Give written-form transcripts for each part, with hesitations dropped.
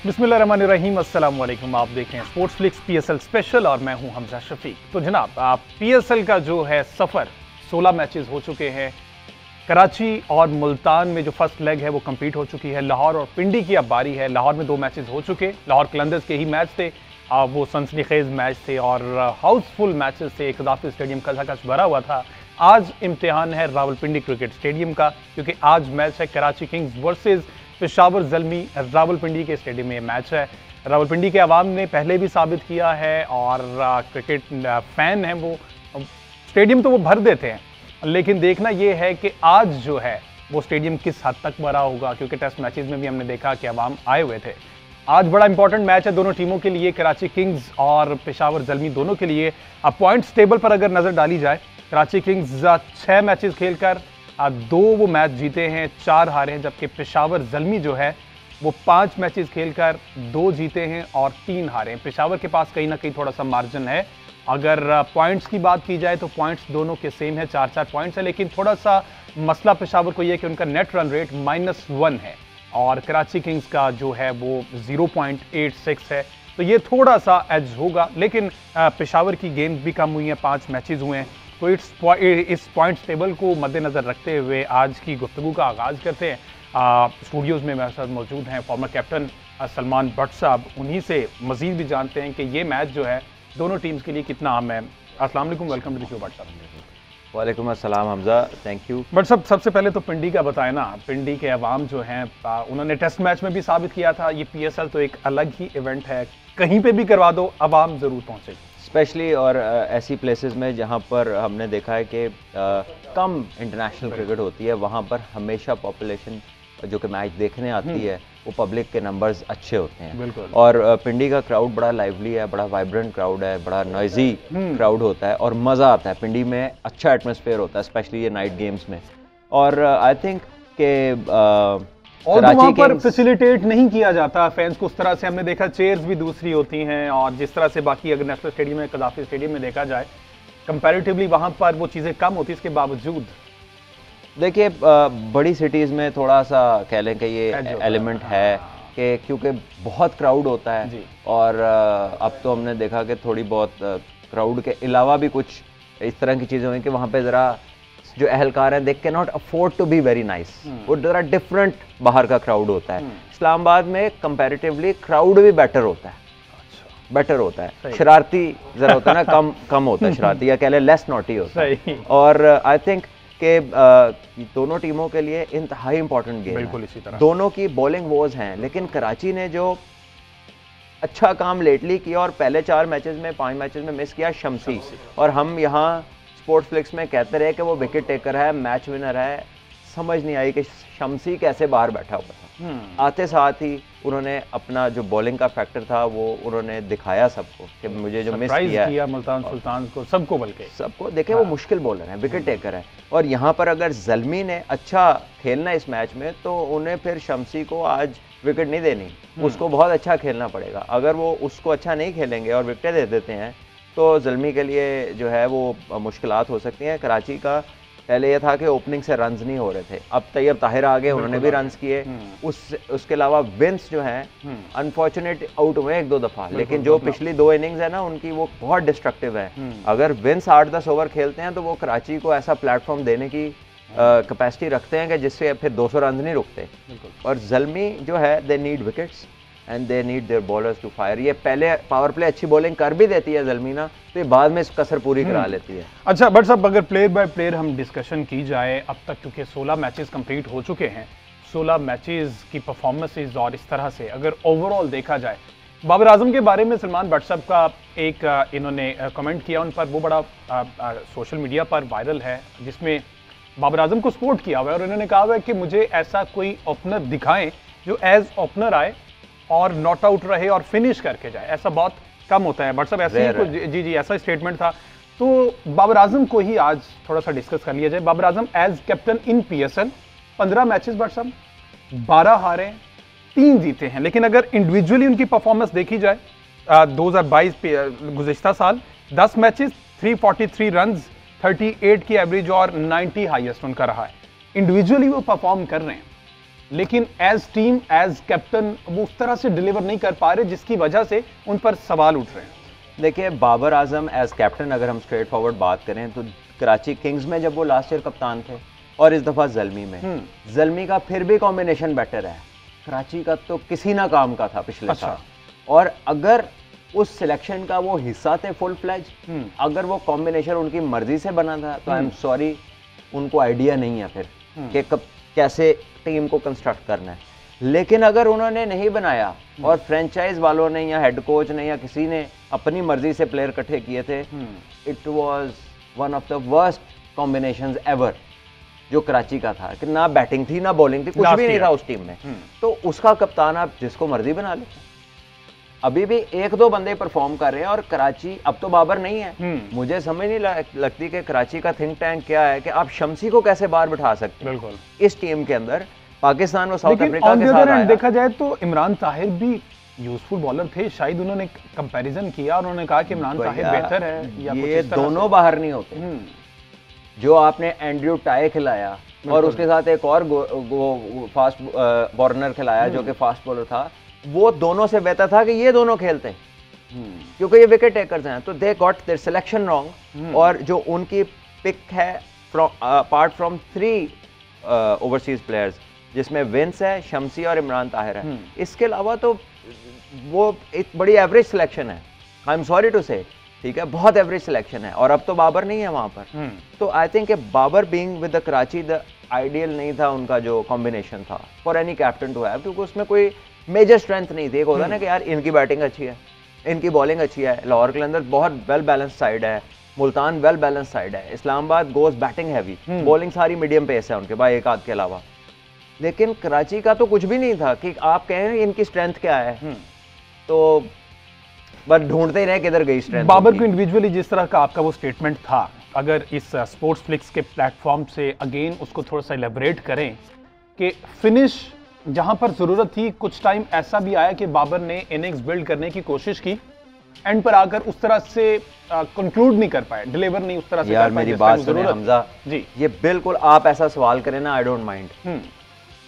बिस्मिल्लाहिर्रहमानिर्रहीम, अस्सलाम वालेकुम। आप देख रहे हैं स्पोर्ट्स फ्लिक्स पीएसएल स्पेशल और मैं हूं हमजा शफीक। तो जनाब, पीएसएल का जो है सफ़र 16 मैचेस हो चुके हैं। कराची और मुल्तान में जो फर्स्ट लेग है वो कंप्लीट हो चुकी है। लाहौर और पिंडी की अब बारी है। लाहौर में 2 मैचेस हो चुके, लाहौर कलंदर्स के ही मैच थे, वो सनसनीखेज मैच थे और हाउसफुल मैचेस थे। कदाफी स्टेडियम खचाखच भरा हुआ था। आज इम्तिहान है रावलपिंडी क्रिकेट स्टेडियम का, क्योंकि आज मैच है कराची किंग्स वर्सेज पेशावर ज़ल्मी। रावलपिंडी के स्टेडियम में मैच है। रावलपिंडी के अवाम ने पहले भी साबित किया है और क्रिकेट फैन हैं वो, स्टेडियम तो वो भर देते हैं, लेकिन देखना ये है कि आज जो है वो स्टेडियम किस हद तक भरा होगा, क्योंकि टेस्ट मैचेस में भी हमने देखा कि अवाम आए हुए थे। आज बड़ा इंपॉर्टेंट मैच है दोनों टीमों के लिए, कराची किंग्स और पेशावर ज़ल्मी दोनों के लिए। अब पॉइंट्स टेबल पर अगर नज़र डाली जाए, कराची किंग्स 6 मैचेस खेलकर 2 वो मैच जीते हैं, 4 हारे हैं, जबकि पेशावर ज़ल्मी जो है वो 5 मैचेस खेलकर 2 जीते हैं और 3 हारे हैं। पेशावर के पास कहीं ना कहीं थोड़ा सा मार्जिन है। अगर पॉइंट्स की बात की जाए तो पॉइंट्स दोनों के सेम है, 4-4 पॉइंट्स है, लेकिन थोड़ा सा मसला पेशावर को ये कि उनका नेट रन रेट -1 है और कराची किंग्स का जो है वो 0.86 है, तो ये थोड़ा सा एज होगा। लेकिन पेशावर की गेंद भी कम हुई हैं, 5 मैचेस हुए हैं, तो इस पॉइंट्स टेबल को मद्देनज़र रखते हुए आज की गुफ्तगू का आगाज़ करते हैं। स्टूडियोज़ में मेरे साथ मौजूद हैं फॉर्मर कैप्टन सलमान भट्ट साहब। उन्हीं से मज़ीद भी जानते हैं कि ये मैच जो है दोनों टीम्स के लिए कितना अहम है। अस्सलाम वालेकुम, welcome to the show Bhatt साहब। वालेकुम अस्सलाम हमजा, थैंक यू। बट सबसे पहले तो पिंडी का बताएं ना। पिंडी के अवाम जो हैं, उन्होंने टेस्ट मैच में भी साबित किया था, ये पीएसएल तो एक अलग ही इवेंट है, कहीं पे भी करवा दो अवाम ज़रूर पहुँचेगी, स्पेशली और ऐसी प्लेसेस में जहाँ पर हमने देखा है कि कम इंटरनेशनल क्रिकेट होती है, वहाँ पर हमेशा पॉपुलेशन जो कि मैच देखने आती है वो पब्लिक के नंबर्स अच्छे होते हैं। और पिंडी का क्राउड बड़ा लाइवली है, बड़ा वाइब्रेंट क्राउड है, बड़ा नॉइजी क्राउड होता है और मज़ा आता है। पिंडी में अच्छा एटमॉस्फेयर होता है, स्पेशली ये नाइट गेम्स में। और आई थिंक के और तो वहाँ पर फैसिलिटेट नहीं किया जाता फैंस को उस तरह से। हमने देखा चेयर्स भी दूसरी होती हैं और जिस तरह से बाकी अगर नेशनल स्टेडियम में, कदाफी स्टेडियम में देखा जाए, कंपैरेटिवली वहाँ पर वो चीज़ें कम होती। इसके बावजूद देखिए, बड़ी सिटीज़ में थोड़ा सा कह लें कि ये एलिमेंट है कि क्योंकि बहुत क्राउड होता है और अब तो हमने देखा कि थोड़ी बहुत क्राउड के अलावा भी कुछ इस तरह की चीज़ें हुई कि वहाँ पे ज़रा जो अहलकार हैं, they can not afford to be very nice. वो ज़रा डिफरेंट बाहर का क्राउड होता है। इस्लामाबाद में कंपैरेटिवली क्राउड भी बेटर होता है, बेटर होता है। शरारती ज़रा होता है ना, कम होता है शरारती, या कह लें लेस नॉटी होता है। और आई थिंक कि दोनों टीमों के लिए इंतहाई इंपॉर्टेंट गेम है। इसी तरह दोनों की बॉलिंग वॉज हैं, लेकिन कराची ने जो अच्छा काम लेटली किया और पहले 4 मैचेस में 5 मैचेस में मिस किया शम्सी, और हम यहाँ स्पोर्ट्स फ्लिक्स में कहते रहे कि वो विकेट टेकर है, मैच विनर है। समझ नहीं आई कि शम्सी कैसे बाहर बैठा हुआ था। आते साथ ही उन्होंने अपना जो बॉलिंग का फैक्टर था वो उन्होंने दिखाया सबको कि मुझे जो मिस किया मुल्तान सुल्तान को, सबको, बल्कि सबको। देखे वो मुश्किल बॉलर है, विकेट टेकर है, और यहाँ पर अगर ज़ल्मी ने अच्छा खेलना इस मैच में तो उन्हें फिर शम्सी को आज विकेट नहीं देनी, उसको बहुत अच्छा खेलना पड़ेगा। अगर वो उसको अच्छा नहीं खेलेंगे और विकेट दे देते हैं तो ज़ल्मी के लिए जो है वो मुश्किलात हो सकती हैं। कराची का पहले ये था कि ओपनिंग से रन्स नहीं हो रहे थे, अब तैयब ताहिर आ गए, उन्होंने भी रन्स किए। उसके अलावा विंस जो हैं अनफॉर्चुनेट आउट हुए 1-2 दफ़ा, लेकिन जो पिछली 2 इनिंग्स है ना उनकी, वो बहुत डिस्ट्रक्टिव है। अगर विंस 8-10 ओवर खेलते हैं तो वो कराची को ऐसा प्लेटफॉर्म देने की कैपेसिटी रखते हैं कि जिससे फिर 200 रन नहीं रुकते। और ज़ल्मी जो है, they need wickets and they need their bowlers to fire. ये पहले पावर प्ले अच्छी बॉलिंग कर भी देती है ज़ल्मी ना, तो ये बाद में इस कसर पूरी करा लेती है। अच्छा बट साहब, अगर प्लेयर बाय प्लेयर हम डिस्कशन की जाए अब तक, क्योंकि 16 मैचेस कंप्लीट हो चुके हैं, 16 मैचेस की परफॉर्मेंसेज और इस तरह से अगर ओवरऑल देखा जाए, बाबर आजम के बारे में सलमान भट्ट साहब का एक इन्होंने कमेंट किया, उन पर वो बड़ा सोशल मीडिया पर वायरल है, जिसमें बाबर आजम को सपोर्ट किया हुआ है और इन्होंने कहा हुआ है कि मुझे ऐसा कोई ओपनर दिखाएं जो एज ओपनर आए और नॉट आउट रहे और फिनिश करके जाए। ऐसा बहुत कम होता है भट्ट साहब, ऐसे ही जी ऐसा स्टेटमेंट था। तो बाबर आजम को ही आज थोड़ा सा डिस्कस कर लिया जाए। Babar Azam as captain in PSL 15 matches Bhatt sahab, 12 हारे, 3 जीते हैं, लेकिन अगर इंडिविजुअली उनकी परफॉर्मेंस देखी जाए 2022 गुज़िश्ता साल 10 मैचेस, 343 रन, 38 की एवरेज और 90 हाईएस्ट उनका रहा है। इंडिविजुअली वो परफॉर्म कर रहे हैं, लेकिन एज टीम एज कैप्टन वो उस तरह से डिलीवर नहीं कर पा रहे, जिसकी वजह से उन पर सवाल उठ रहे हैं। देखिए, बाबर आजम एज कैप्टन अगर हम स्ट्रेट फॉरवर्ड बात करें तो कराची किंग्स में जब वो लास्ट ईयर कप्तान थे और इस दफ़ा ज़ल्मी में, ज़ल्मी का फिर भी कॉम्बिनेशन बेटर है, कराची का तो किसी ना काम का था पिछले साल। और अगर उस सिलेक्शन का वो हिस्सा थे फुल फ्लैज, अगर वो कॉम्बिनेशन उनकी मर्जी से बना था तो आई एम सॉरी, उनको आइडिया नहीं है फिर कि कब कैसे टीम को कंस्ट्रक्ट करना है। लेकिन अगर उन्होंने नहीं बनाया और फ्रेंचाइज वालों ने या हेड कोच ने या किसी ने अपनी मर्जी से प्लेयर इकट्ठे किए थे, it was one of the worst combinations ever जो कराची का था, कि ना बैटिंग थी ना बॉलिंग थी, कुछ भी नहीं था उस टीम में। तो उसका कप्तान आप जिसको मर्जी बना ले। अभी भी एक दो बंदे परफॉर्म कर रहे हैं और कराची अब तो बाबर नहीं है। मुझे समझ नहीं लगती कि कराची का थिंक टैंक क्या है कि आप शम्सी को कैसे बाहर बिठा सकते हैं। बिल्कुल इस टीम के अंदर पाकिस्तान और साउथ अफ्रीका के साथ आया। देखा जाए तो इमरान ताहिर भी यूजफुल बॉलर थे, शायद उन्होंने कंपैरिजन किया और उन्होंने कहा कि इमरान ताहिर बेहतर है या ये दोनों बाहर नहीं होते। जो आपने एंड्रयू टाई खिलाया और उसके साथ एक और फास्ट बॉलर खिलाया जो कि फास्ट बॉलर था, वो दोनों से बेहतर था कि ये दोनों खेलते हैं, क्योंकि ये विकेट टेकर्स हैं। तो they got their selection wrong. और जो उनकी पिक है अपार्ट फ्रॉम 3 ओवरसीज प्लेयर्स, जिसमें विंस है, शम्सी और इमरान ताहिर है, इसके अलावा तो वो एक बड़ी एवरेज सिलेक्शन है। आई एम सॉरी टू से, ठीक है, बहुत एवरेज सिलेक्शन है। और अब तो बाबर नहीं है वहां पर। तो I think Babar being with the Karachi the ideal नहीं था उनका जो कॉम्बिनेशन था for any captain to have, क्योंकि उसमें कोई मेजर स्ट्रेंथ नहीं थी। एक होता ना कि यार इनकी बैटिंग अच्छी है, इनकी बॉलिंग अच्छी है। लाहौर के अंदर बहुत वेल बैलेंस साइड है, मुल्तान वेल बैलेंस साइड है, Islamabad goes batting heavy, bowling सारी मीडियम पेस है उनके पास एक आध के अलावा। लेकिन कराची का तो कुछ भी नहीं था कि आप कहें इनकी स्ट्रेंथ क्या है, तो बस ढूंढते ही रहे किधर गई स्ट्रेंथ। बाबर को इंडिविजुअली जिस तरह का आपका वो स्टेटमेंट था, अगर इस स्पोर्ट्स फ्लिक्स के प्लेटफॉर्म से अगेन उसको थोड़ा सा इलेबोरेट करें कि फिनिश जहां पर जरूरत थी, कुछ टाइम ऐसा भी आया कि बाबर ने इनिंग्स बिल्ड करने की कोशिश की, एंड पर आकर उस तरह से कंक्लूड नहीं कर पाए, डिलीवर नहीं उस तरह से यार कर पाए। मेरी बात सुने हमजा जी, ये बिल्कुल आप ऐसा सवाल करें ना, I don't mind,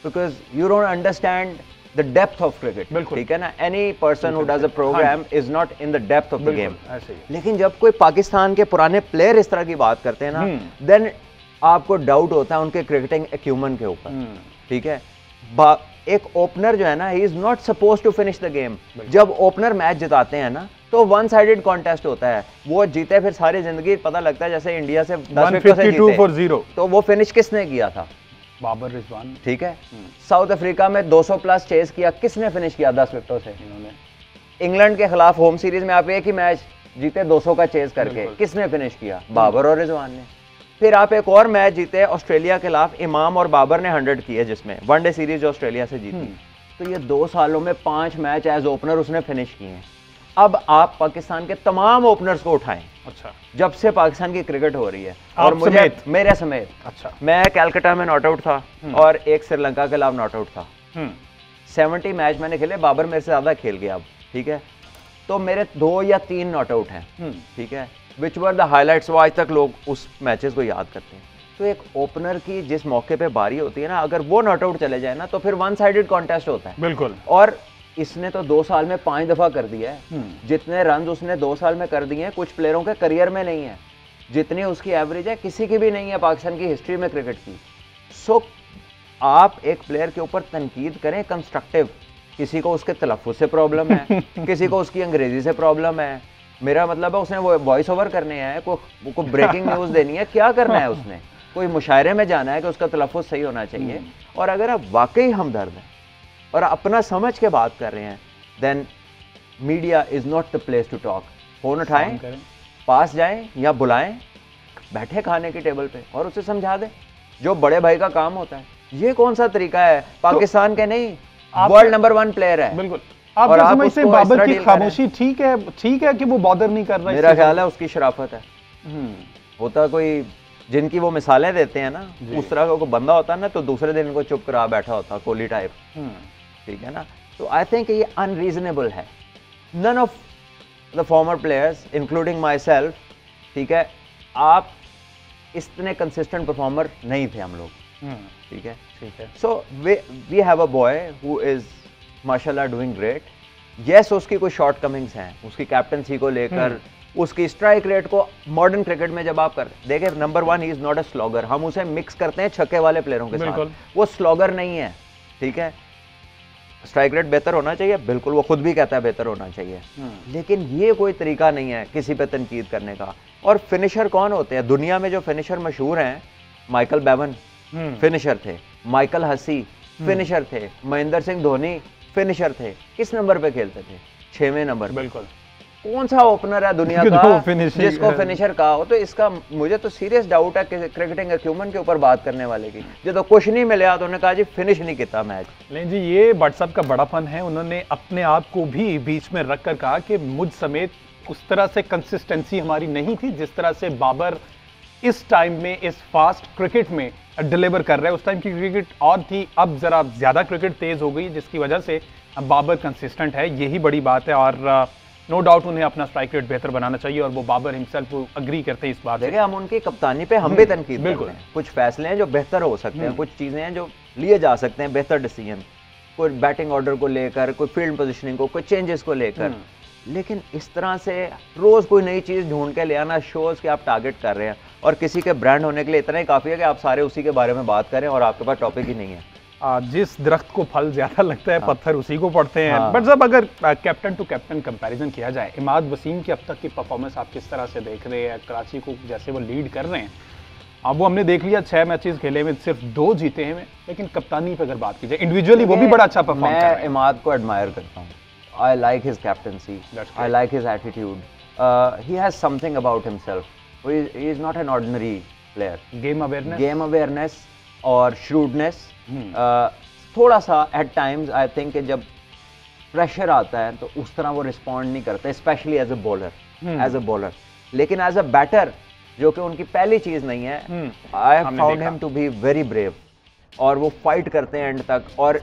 because you don't understand the depth of cricket. ठीक है ना, any person who does a program is not in the depth of the game. लेकिन जब कोई पाकिस्तान के पुराने प्लेयर इस तरह की बात करते हैं ना, देन आपको डाउट होता है उनके क्रिकेटिंग एक्यूमन के ऊपर। ठीक है, एक ओपनर जो है ना, he is not suppose to finish the game. जब ओपनर मैच जिताते हैं ना, तो वन साइडेड कॉन्टेस्ट होता है, वो जीते फिर सारी जिंदगी पता लगता है जैसे इंडिया से 10 विकेटों से जीते। तो वो फिनिश किसने किया था? बाबर रिजवान। ठीक है, साउथ अफ्रीका में 200 प्लस चेस किया, किसने फिनिश किया 10 विकेटों से? इन्होंने। इंग्लैंड के खिलाफ होम सीरीज में आप एक ही मैच जीते 200 का चेस करके, किसने फिनिश किया? बाबर और रिजवान ने। फिर आप एक और मैच जीते ऑस्ट्रेलिया के खिलाफ, इमाम और बाबर ने 100 किए, जिसमें वनडे सीरीज जो ऑस्ट्रेलिया से जीती। तो ये 2 सालों में 5 मैच एज ओपनर उसने फिनिश किए हैं। अब आप पाकिस्तान के तमाम ओपनर्स को उठाएं, अच्छा, जब से पाकिस्तान की क्रिकेट हो रही है, और मुझे मेरे समेत, अच्छा, मैं कैलकाटा में नॉट आउट था और एक श्रीलंका के खिलाफ नॉट आउट था। 70 मैच मैंने खेले, बाबर मेरे से ज्यादा खेल गया अब। ठीक है, तो मेरे 2 या 3 नॉट आउट हैं। ठीक है, विच वर द हाईलाइट्स, वो आज तक लोग उस मैचेस को याद करते हैं। तो एक ओपनर की जिस मौके पे बारी होती है ना, अगर वो नॉट आउट चले जाए ना, तो फिर वन साइडेड कॉन्टेस्ट होता है। बिल्कुल। और इसने तो 2 साल में 5 दफा कर दिया है। जितने रन उसने 2 साल में कर दिए हैं, कुछ प्लेयरों के करियर में नहीं है। जितनी उसकी एवरेज है, किसी की भी नहीं है पाकिस्तान की हिस्ट्री में क्रिकेट की। सो आप एक प्लेयर के ऊपर तनकीद करें कंस्ट्रक्टिव। किसी को उसके तलफ़ुज़ से प्रॉब्लम है, किसी को उसकी अंग्रेजी से प्रॉब्लम है। मेरा मतलब है उसने वो वॉइस ओवर करने हैं, को ब्रेकिंग न्यूज़ देनी है, क्या करना है उसने? कोई मुशायरे में जाना है कि उसका तलफ़ुज़ सही होना चाहिए। और अगर आप वाकई हमदर्द हैं और अपना समझ के बात कर रहे हैं, then media is not the place to talk. Phone उठाएं, पास जाएं या बुलाएं, बैठे खाने की टेबल पे और उसे समझा दें, जो बड़े भाई का काम होता है। ये कौन सा तरीका है? पाकिस्तान के नहीं, वर्ल्ड नंबर 1 प्लेयर है। बिल्कुल। आप क्या समझते हैं बाबर की खामोशी ठीक है कि वो बॉदर नहीं कर रहा है? मेरा ख्याल है उसकी शराफत है। होता कोई जिनकी वो मिसालें देते हैं ना, उस तरह का कोई बंदा होता है ना, तो दूसरे दिन को चुप करा बैठा होता, कोहली टाइप। ठीक है ना, तो आई थिंक ये अनरीजनेबल है। None of the former players including myself, ठीक है, आप इतने कंसिस्टेंट परफॉर्मर नहीं थे हम लोग। ठीक है। ठीक है। So we have a boy who is माशाल्लाह डूइंग ग्रेट। यस, उसकी कुछ शॉर्ट कमिंग्स हैं, उसकी कैप्टनसी को लेकर, उसकी स्ट्राइक रेट को मॉडर्न क्रिकेट में जब आप करते देखिए, number 1 he is not a slogger. हम उसे मिक्स करते हैं छक्के वाले प्लेयरों के साथ, वो स्लॉगर नहीं है, ठीक है। स्ट्राइक रेट बेहतर होना चाहिए, बिल्कुल, वो खुद भी कहता है बेहतर होना चाहिए, लेकिन ये कोई तरीका नहीं है किसी पे तनकीद करने का। और फिनिशर कौन होते हैं दुनिया में? जो फिनिशर मशहूर हैं, माइकल बेवन फिनिशर थे, माइकल हसी फिनिशर थे, महेंद्र सिंह धोनी फिनिशर थे। किस नंबर पे खेलते थे? 6वें नंबर। बिल्कुल। कौन सा ओपनर है दुनिया का जिसको फिनिशर कहा हो? तो इसका मुझे तो सीरियस डाउट है कि क्रिकेटिंग एक्यूमेंट के ऊपर बात करने वाले की, जो तो कुछ नहीं मिला तो उन्होंने कहा जी फिनिश नहीं किया मैच। लेकिन जी ये व्हाट्सएप का बड़ापन है, उन्होंने अपने आप को भी बीच में रखकर कहा कि मुझ समेत उस तरह से कंसिस्टेंसी हमारी नहीं थी जिस तरह से बाबर इस टाइम में इस फास्ट क्रिकेट में डिलीवर कर रहे हैं। उस टाइम की क्रिकेट और थी, अब जरा ज्यादा क्रिकेट तेज हो गई जिसकी वजह से अब बाबर कंसिस्टेंट है, यही बड़ी बात है। और नो डाउट उन्हें अपना स्ट्राइक रेट बेहतर बनाना चाहिए और वो बाबर हिमसेल्फ अग्री करते हैं इस बात से। देखिए, हम उनकी कप्तानी पे हम भी तनकीद करते हैं, कुछ फैसले हैं जो बेहतर हो सकते हैं, कुछ चीजें हैं जो लिए जा सकते हैं, बेहतर डिसीजन, कोई बैटिंग ऑर्डर को लेकर, कोई फील्ड पोजीशनिंग को, कोई चेंजेस को लेकर। लेकिन इस तरह से रोज कोई नई चीज ढूंढ के ले आना शोज कि आप टारगेट कर रहे हैं, और किसी के ब्रांड होने के लिए इतना ही काफी है कि आप सारे उसी के बारे में बात करें और आपके पास टॉपिक ही नहीं है। जिस दरख्त को फल ज्यादा लगता है पत्थर उसी को पड़ते हैं। बट जब अगर कैप्टन टू कैप्टन कंपैरिजन किया जाए, इमाद वसीम की अब तक की परफॉर्मेंस आप किस तरह से देख रहे हैं? कराची को जैसे वो लीड कर रहे हैं, अब वो हमने देख लिया 6 मैचेस खेले में सिर्फ 2 जीते हैं, लेकिन कप्तानी पे अगर बात की जाए इंडिविजुअली वो भी बड़ा अच्छा परफॉर्म कर रहे हैं। मैं इमाद को एडमायर करता हूँ। I like his captaincy. I like his attitude. He has something about himself. He is not an ordinary player. Game awareness और shrewdness. थोड़ा सा at times I think कि जब pressure आता है तो उस तरह वो respond नहीं करते, especially as a bowler. As a bowler. लेकिन as a batter, जो कि उनकी पहली चीज नहीं है, I have found him to be very brave. और वो fight करते हैं एंड तक और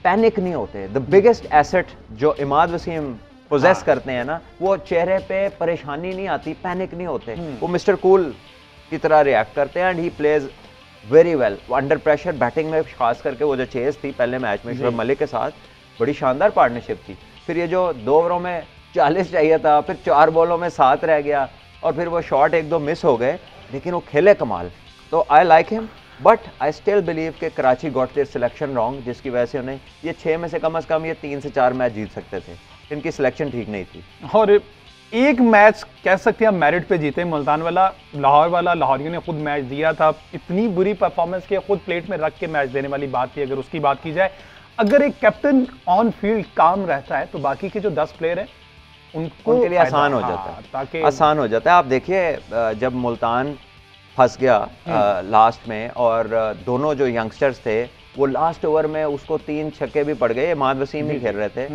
पैनिक नहीं होते। द बिगेस्ट एसेट जो इमाद वसीम पोजेस करते हैं ना, वो चेहरे पे परेशानी नहीं आती, पैनिक नहीं होते, वो मिस्टर कूल की तरह रिएक्ट करते हैं and he plays very well under pressure. Batting में खास करके वो जो चेज थी पहले मैच में शुएब मलिक के साथ, बड़ी शानदार पार्टनरशिप थी। फिर ये जो 2 ओवरों में 40 चाहिए था, फिर 4 बॉलों में 7 रह गया और फिर वो शॉट 1-2 मिस हो गए, लेकिन वो खेले कमाल। तो I like him, but I still believe कि Karachi got their selection wrong, जिसकी वजह से उन्हें ये 6 में से कम ये 3 से 4 मैच जीत सकते थे। इनकी सिलेक्शन ठीक नहीं थी। और एक मैच कह सकते हैं मेरिट पे जीते, मुल्तान वाला, लाहौर वाला, लाहौरियों ने खुद मैच दिया था, इतनी बुरी परफॉर्मेंस के खुद प्लेट में रख के मैच देने वाली बात थी। अगर उसकी बात की जाए, अगर एक कैप्टन ऑन फील्ड काम रहता है तो बाकी के जो 10 प्लेयर हैं उनके लिए आसान हो जाता है, ताकि आसान हो जाता है। आप देखिए, जब मुल्तान फंस गया लास्ट में और दोनों जो यंगस्टर्स थे वो लास्ट ओवर में उसको 3 छक्के भी पड़ गए। इमाद वसीम नहीं खेल रहे थे,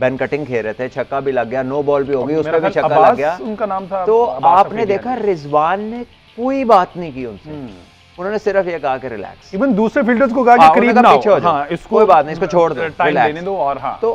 बेन कटिंग खेल रहे थे, छक्का भी लग गया, नो बॉल भी हो गई, उस पर भी छक्का लग गया, उनका नाम था। तो आपने देखा रिजवान ने कोई बात नहीं की उनसे, उन्होंने सिर्फ ये कहा कि रिलैक्स। इवन दूसरे फील्डर्स को कहा कि करीब ना हो, हाँ, इसको कोई बात नहीं, इसको छोड़ दो, टाइम देने दो। और हाँ, तो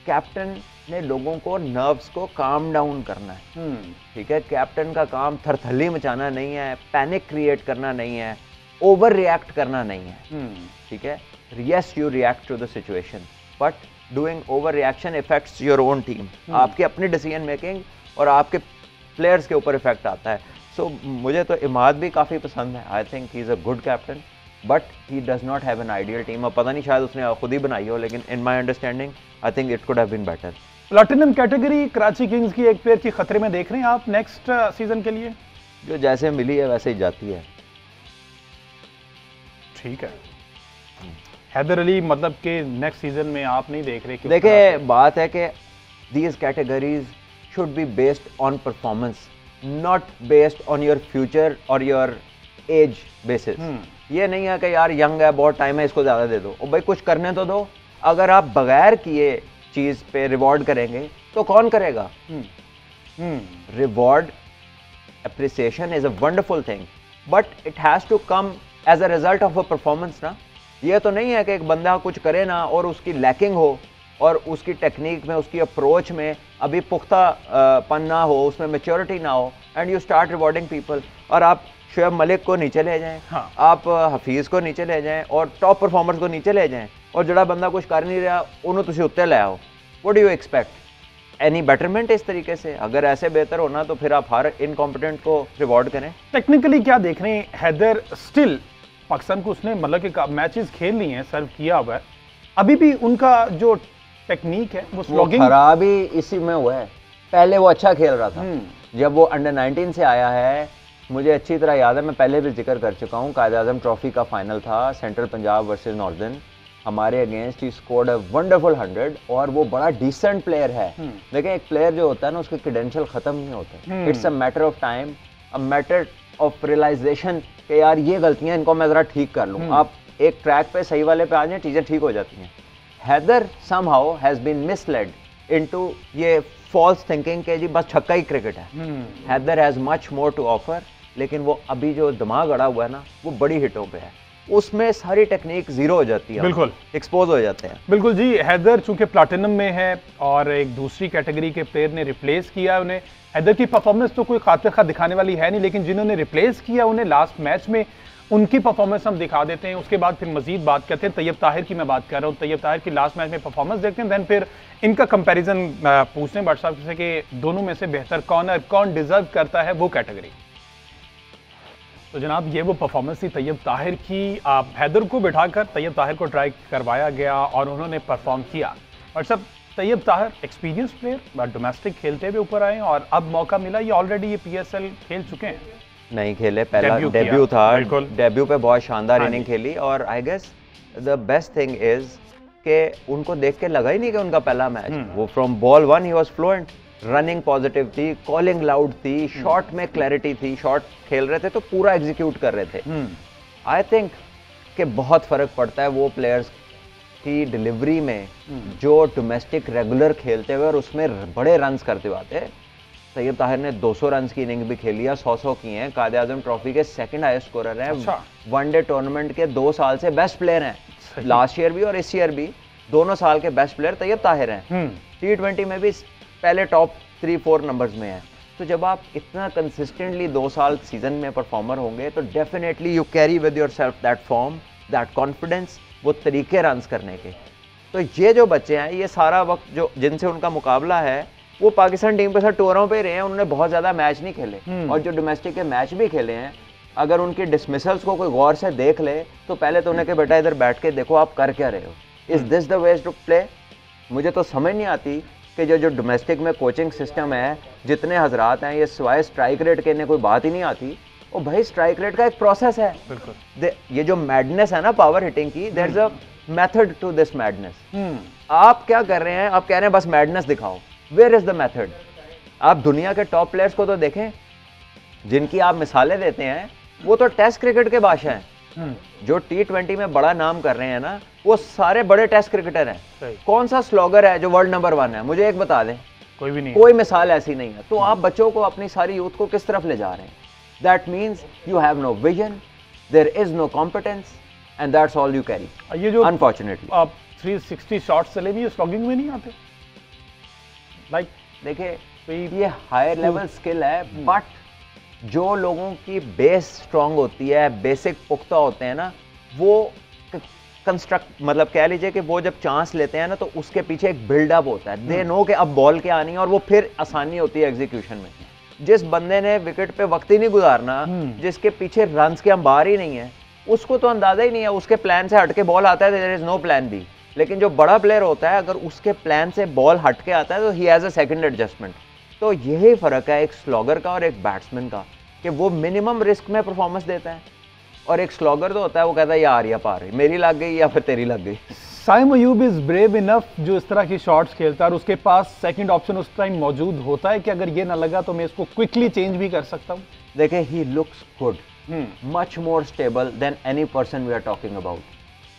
कैप्टन ने लोगों को नर्व्स को काम डाउन करना है, ठीक है। कैप्टन का काम थरथली मचाना नहीं है, पैनिक क्रिएट करना नहीं है, ओवर रिएक्ट करना नहीं है, ठीक है। Yes, you react to the situation, but doing over reaction effects your own team. आपकी अपनी डिसीजन मेकिंग और आपके प्लेयर्स के ऊपर इफेक्ट आता है। सो मुझे तो इमाद भी काफ़ी पसंद है। आई think he is a good captain, but he does not have an ideal team. अब पता नहीं, शायद उसने खुद ही बनाई हो, लेकिन in my understanding I think it could have been better. Platinum category Karachi kings की एक प्लेयर की खतरे में देख रहे हैं आप नेक्स्ट सीजन के लिए? जो जैसे मिली है वैसे ही जाती है। ठीक है। हैदर अली मतलब कि नेक्स्ट सीजन में आप नहीं देख रहे? देखिए, बात है कि these categories should be based on performance, not based on your future और योर एज बेसिस। ये नहीं है कि यार यंग है, बहुत टाइम है, इसको ज़्यादा दे दो। और भाई कुछ करने तो दो। अगर आप बगैर किए चीज़ पे रिवॉर्ड करेंगे तो कौन करेगा? Reward, appreciation is a wonderful thing, but it has to come as a result of a performance ना। ये तो नहीं है कि एक बंदा कुछ करे ना और उसकी लैकिंग हो और उसकी टेक्निक में, उसकी अप्रोच में अभी पुख्ता पन ना हो, उसमें मेच्योरिटी ना हो, and you start rewarding people. और आप शोएब मलिक को नीचे ले जाएं, हाँ। आप हफीज को नीचे ले जाएं और टॉप परफॉर्मर्स को नीचे ले जाएं और जड़ा बंदा कुछ कर नहीं रहा उन्होंने तुसी उत्ते ले आओ। What do you expect? Any betterment इस तरीके से? अगर ऐसे बेहतर होना तो फिर आप हर इनकॉम्पिटेंट को रिवॉर्ड करें। टेक्निकली क्या देख रहे हैं हैदर? स्टिल पाकिस्तान को उसने मतलब कि मैचेस खेल लिए हैं, सर्व किया हुआ है, अभी भी उनका जो टेक्निक है वो स्लॉगिंग खराब ही इसी में हुआ है। पहले वो अच्छा खेल रहा था, जब वो अंडर 19 से आया है, मुझे अच्छी तरह याद है, मैं पहले भी जिक्र कर चुका हूँ, कायद आज़म ट्रॉफी का फाइनल था, सेंट्रल पंजाब वर्सेस नॉर्दर्न, हमारे against he scored a wonderful 100 और वो बड़ा डिसेंट प्लेयर है। लेकिन एक प्लेयर जो होता है ना उसके क्रेडेंशियल खत्म नहीं होते। It's a matter of time, a matter of realisation कि यार ये गलतियां इनको मैं ज़रा ठीक कर लूँ। आप एक ट्रैक पे सही वाले पे आ जाए, चीज़ें ठीक हो जाती हैं। Haider somehow has been misled into ये फॉल्स थिंकिंग के जी बस छक्का ही क्रिकेट है। Haider has much more to offer, लेकिन वो अभी जो दिमाग अड़ा हुआ है ना वो बड़ी हिटों पे है, उसमें सारी टेक्निक जीरो हो जाती है, बिल्कुल एक्सपोज हो जाते हैं। बिल्कुल जी। हैदर चूंकि प्लैटिनम में है और एक दूसरी कैटेगरी के प्लेयर ने रिप्लेस किया उन्हें, हैदर की परफॉर्मेंस तो कोई खातिर खा दिखाने वाली है नहीं, लेकिन जिन्होंने रिप्लेस किया उन्हें लास्ट मैच में उनकी परफॉर्मेंस हम दिखा देते हैं। उसके बाद फिर मजीद बात करते हैं। तैयब ताहिर की मैं बात कर रहा हूँ, तैयब ताहिर की लास्ट मैच में परफॉर्मेंस देखते हैं, दैन फिर इनका कंपैरिजन पूछते हैं बट साहब से कि दोनों में से बेहतर कौन है, कौन डिजर्व करता है वो कैटेगरी। तो जनाब ये वो परफॉर्मेंस थी तैयब ताहिर की। हैदर को बिठाकर तैयब ताहिर को ट्राई करवाया गया और उन्होंने परफॉर्म किया। और सब Tayyab Tahir experience player, domestic खेलते हुए ऊपर आए और अब मौका मिला। ये ऑलरेडी ये PSL खेल चुके हैं, नहीं खेले, पहला डेब्यू था, डेब्यू पे बहुत शानदार इनिंग खेली। और I guess the best thing is कि उनको देख के लगा ही नहीं कि उनका पहला मैच, वो from ball 1 he was fluent, running positive थी, कॉलिंग लाउड थी, शॉट में क्लैरिटी थी, शॉट खेल रहे थे तो पूरा एग्जीक्यूट कर रहे थे। आई थिंक कि बहुत फर्क पड़ता है वो प्लेयर्स की डिलीवरी में जो डोमेस्टिक रेगुलर खेलते हुए और उसमें बड़े रन्स करते हुए आते हैं। तैयब ताहिर ने 200 रन की इनिंग भी खेली है, 100 की हैं, कायद आज़म ट्रॉफी के सेकंड हाईएस्ट स्कोरर हैं, वनडे टूर्नामेंट के 2 साल से बेस्ट प्लेयर हैं, लास्ट ईयर भी और इस ईयर भी दोनों साल के बेस्ट प्लेयर तैयब ताहिर हैं। T20 में भी पहले टॉप 3-4 नंबर्स में है। तो जब आप इतना कंसिस्टेंटली 2 साल सीजन में परफॉर्मर होंगे तो definitely you carry with yourself that form, that confidence, वो तरीके रन्स करने के। तो ये जो बच्चे हैं ये सारा वक्त जो जिनसे उनका मुकाबला है वो पाकिस्तान टीम के साथ टूरों पे रहे हैं, उन्होंने बहुत ज़्यादा मैच नहीं खेले और जो डोमेस्टिक के मैच भी खेले हैं, अगर उनके डिसमिसल्स को कोई गौर से देख ले तो पहले तो उन्हें कि बेटा इधर बैठ के देखो आप कर क्या रहे हो, is this the way to play. मुझे तो समझ नहीं आती कि जो डोमेस्टिक में कोचिंग सिस्टम है, जितने हजरात हैं, ये सिवाय स्ट्राइक रेट के इन्हें कोई बात ही नहीं आती। और भाई स्ट्राइक रेट का एक प्रोसेस है, ये जो मैडनेस है ना पावर हिटिंग की, there is a method to this madness. आप क्या कर रहे हैं, आप कह रहे हैं बस मैडनेस दिखाओ, वेयर इज द मेथड? आप दुनिया के टॉप प्लेयर्स को तो देखें, जिनकी आप मिसालें देते हैं वो तो टेस्ट क्रिकेट के बादशाह हैं। जो T20 में बड़ा नाम कर रहे हैं ना वो सारे बड़े टेस्ट क्रिकेटर हैं। कौन सा स्लॉगर है जो वर्ल्ड नंबर 1 है, मुझे एक बता दें। कोई भी नहीं, कोई मिसाल ऐसी नहीं है। तो आप बच्चों को, अपनी सारी यूथ को किस तरफ ले जा रहे हैं? That means you have no vision, there is no competence and that's all you carry. ये जो अनफॉर्चुनेटली आप 360 शॉट्स चले भी स्लॉगिंग में नहीं आते। लाइक देखिए ये हायर लेवल स्किल है, बट जो लोगों की बेस स्ट्रांग होती है, बेसिक पुख्ता होते हैं ना, वो कंस्ट्रक्ट, मतलब कह लीजिए कि वो जब चांस लेते हैं ना तो उसके पीछे एक बिल्डअप होता है। दे नो कि अब बॉल क्या आनी है और वो फिर आसानी होती है एग्जीक्यूशन में। जिस बंदे ने विकेट पे वक्त ही नहीं गुजारना, जिसके पीछे रन्स के अंबार ही नहीं है, उसको तो अंदाजा ही नहीं है, उसके प्लान से हट के बॉल आता है, there is no plan B. लेकिन जो बड़ा प्लेयर होता है, अगर उसके प्लान से बॉल हट के आता है तो he has a second adjustment. तो यही फ़र्क है एक स्लॉगर का और एक बैट्समैन का, कि वो मिनिमम रिस्क में परफॉर्मेंस देता है और एक स्लॉगर तो होता है वो कहता है यार या पार, मेरी लग गई या फिर तेरी लग गई। Saim Ayub is brave enough जो इस तरह की शॉट्स खेलता है और उसके पास सेकंड ऑप्शन उस टाइम मौजूद होता है कि अगर ये ना लगा तो मैं इसको क्विकली चेंज भी कर सकता हूँ। देखिए he looks good, much more stable than any person we are talking about,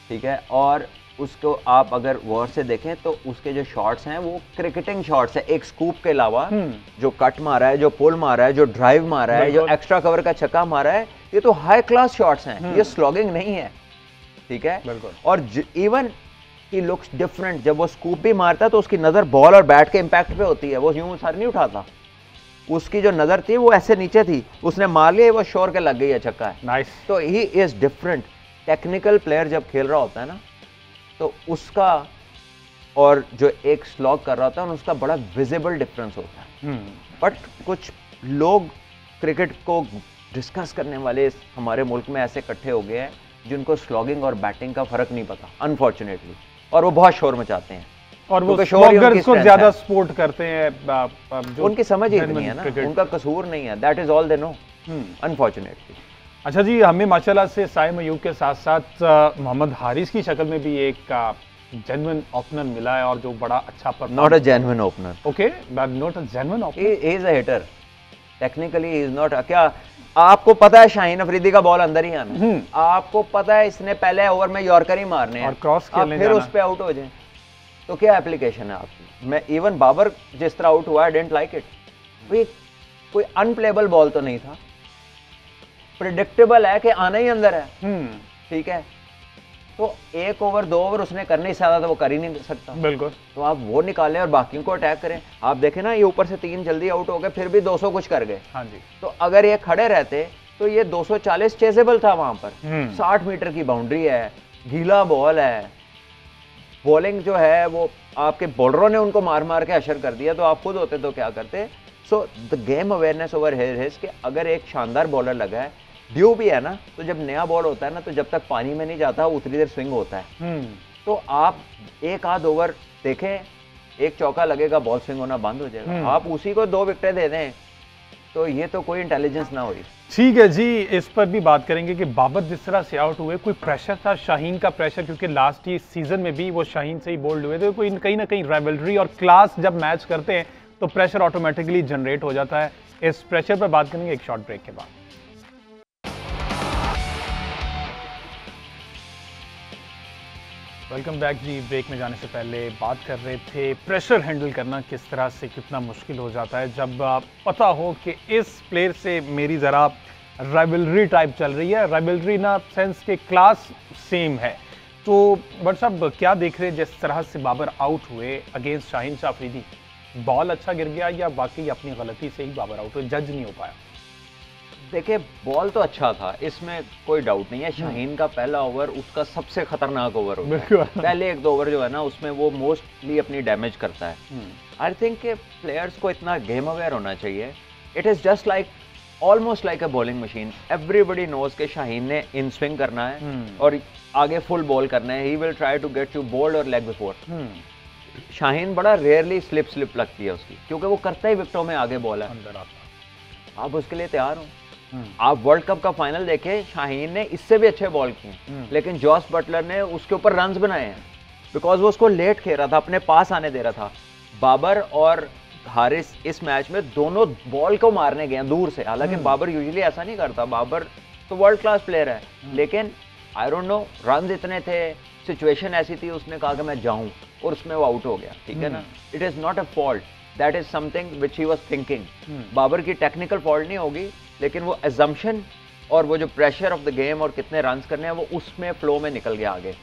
ठीक है। और उसको आप अगर गौर से देखें तो उसके जो शॉट्स हैं वो क्रिकेटिंग शॉट्स है, एक स्कूप के अलावा जो कट मारा है, जो पुल मारा है, जो ड्राइव मारा है, जो एक्स्ट्रा कवर का छक्का मारा है, ये तो हाई क्लास शॉट्स हैं, ये स्लॉगिंग नहीं है, ठीक है। और इवन ही लुक्स डिफरेंट, जब वो स्कूप भी मारता है तो उसकी नज़र बॉल और बैट के इम्पैक्ट पे होती है, वो यूं सर नहीं उठाता, उसकी जो नजर थी वो ऐसे नीचे थी, उसने मार लिया, वो शोर के लग गई है, छक्का है। नाइस। तो he is different. Technical player जब खेल रहा होता है ना, तो उसका और जो एक स्लॉग कर रहा होता है उसका बड़ा विजिबल डिफरेंस होता है। बट कुछ लोग क्रिकेट को डिस्कस करने वाले हमारे मुल्क में ऐसे इकट्ठे हो गए हैं जिनको स्लॉगिंग और बैटिंग का फर्क नहीं पता, अनफॉर्चुनेटली, और वो बहुत शोर मचाते हैं और वो स्लॉगर्स को ज्यादा सपोर्ट करते हैं। उनकी समझ ही नहीं है ना, उनका कसूर नहीं है, that is all they know, unfortunately. अच्छा जी, हमें माशाल्लाह से साइम अयूब के साथ साथ मोहम्मद हारिस की शक्ल में भी एक जेन्युइन ओपनर मिला है और जो बड़ा अच्छा perform. Not a genuine opener, okay, but not a genuine opener, he is a hitter, technically he is not. क्या आपको पता है शाहीन अफरीदी का बॉल अंदर ही आना है, आपको पता है इसने पहले ओवर में यॉर्कर ही मारने हैं और क्रॉस खेलने फिर उस पे आउट हो जाए, तो क्या एप्लीकेशन है आपकी? मैं इवन बाबर जिस तरह आउट हुआ, आई डिडंट लाइक इट। कोई अनप्लेबल बॉल तो नहीं था, प्रिडिक्टेबल है कि आना ही अंदर है, ठीक है, तो 1 ओवर 2 ओवर उसने करने ही ज्यादा तो वो कर ही नहीं सकता। बिल्कुल। तो आप वो निकालें और बाकियों को अटैक करें। आप देखें ना, ये ऊपर से 3 जल्दी आउट हो गए, फिर भी 200 कुछ कर गए। हाँ जी। तो अगर ये खड़े रहते तो ये 240 चेजेबल था वहां पर। 60 मीटर की बाउंड्री है, गीला बॉल है, बॉलिंग जो है वो आपके बॉलरों ने उनको मार मार के अशर कर दिया, तो आप खुद होते तो क्या करते? So the game awareness over here is कि अगर एक शानदार बॉलर लगा है, ड्यू भी है ना, तो जब नया बॉल होता है ना, तो जब तक पानी में नहीं जाता उतनी देर स्विंग होता है। तो आप एक आध ओवर देखें, एक चौका लगेगा, बॉल स्विंग होना बंद हो जाएगा, आप उसी को 2 विकेटें दे दें, तो ये तो कोई इंटेलिजेंस ना हुई। ठीक है जी, इस पर भी बात करेंगे कि बाबर जिस तरह से आउट हुए, कोई प्रेशर था शाहीन का प्रेशर, क्योंकि लास्ट ही सीजन में भी वो शाहीन से ही बोल्ड हुए थे, कोई कहीं ना कहीं राइवलरी और क्लास जब मैच करते हैं तो प्रेशर ऑटोमेटिकली जनरेट हो जाता है। इस प्रेशर पर बात करेंगे एक शॉर्ट ब्रेक के बाद। वेलकम बैक जी। ब्रेक में जाने से पहले बात कर रहे थे प्रेशर हैंडल करना किस तरह से कितना मुश्किल हो जाता है जब पता हो कि इस प्लेयर से मेरी ज़रा राइवलरी टाइप चल रही है, राइवलरी ना सेंस के क्लास सेम है। तो बट साहब क्या देख रहे हैं जिस तरह से बाबर आउट हुए अगेंस्ट शाहीन शाह अफरीदी, बॉल अच्छा गिर गया या बाकी अपनी गलती से ही बाबर आउट हुए, जज नहीं हो पाया? देखिए, बॉल तो अच्छा था, इसमें कोई डाउट नहीं है। शाहीन का पहला ओवर उसका सबसे खतरनाक ओवर होता है। पहले 1-2 ओवर जो है ना, उसमें वो मोस्टली अपनी डैमेज करता है। आई थिंक कि प्लेयर्स को इतना गेम अवेयर होना चाहिए। It is just like almost like a bowling machine. Everybody knows के शाहीन ने इन स्विंग करना है और आगे फुल बॉल करना है। He will try to get you bowled और लेग बिफोर। शाहीन बड़ा रेयरली स्लिप लगती है उसकी, क्योंकि वो करता ही विकेटों में आगे बॉल है। आप उसके लिए तैयार हो। आप वर्ल्ड कप का फाइनल देखें, शाहीन ने इससे भी अच्छे बॉल किए, लेकिन जॉस बटलर ने उसके ऊपर रन्स बनाए हैं बिकॉज वो उसको लेट खेल रहा था, अपने पास आने दे रहा था। बाबर और हारिस इस मैच में दोनों बॉल को मारने गए दूर से, हालांकि बाबर यूजुअली ऐसा नहीं करता, बाबर तो वर्ल्ड क्लास प्लेयर है, लेकिन आई डोंट नो, रन्स इतने थे, सिचुएशन ऐसी थी, उसने कहा कि मैं जाऊं और उसमें वो आउट हो गया। ठीक है ना, it is not a fault, that is something which he was thinking. Babar की टेक्निकल फॉल्ट नहीं होगी, लेकिन वो एजम्पशन और वो जो प्रेशर ऑफ द गेम और कितने रन्स करने हैं वो उसमें फ्लो में निकल गया आगे।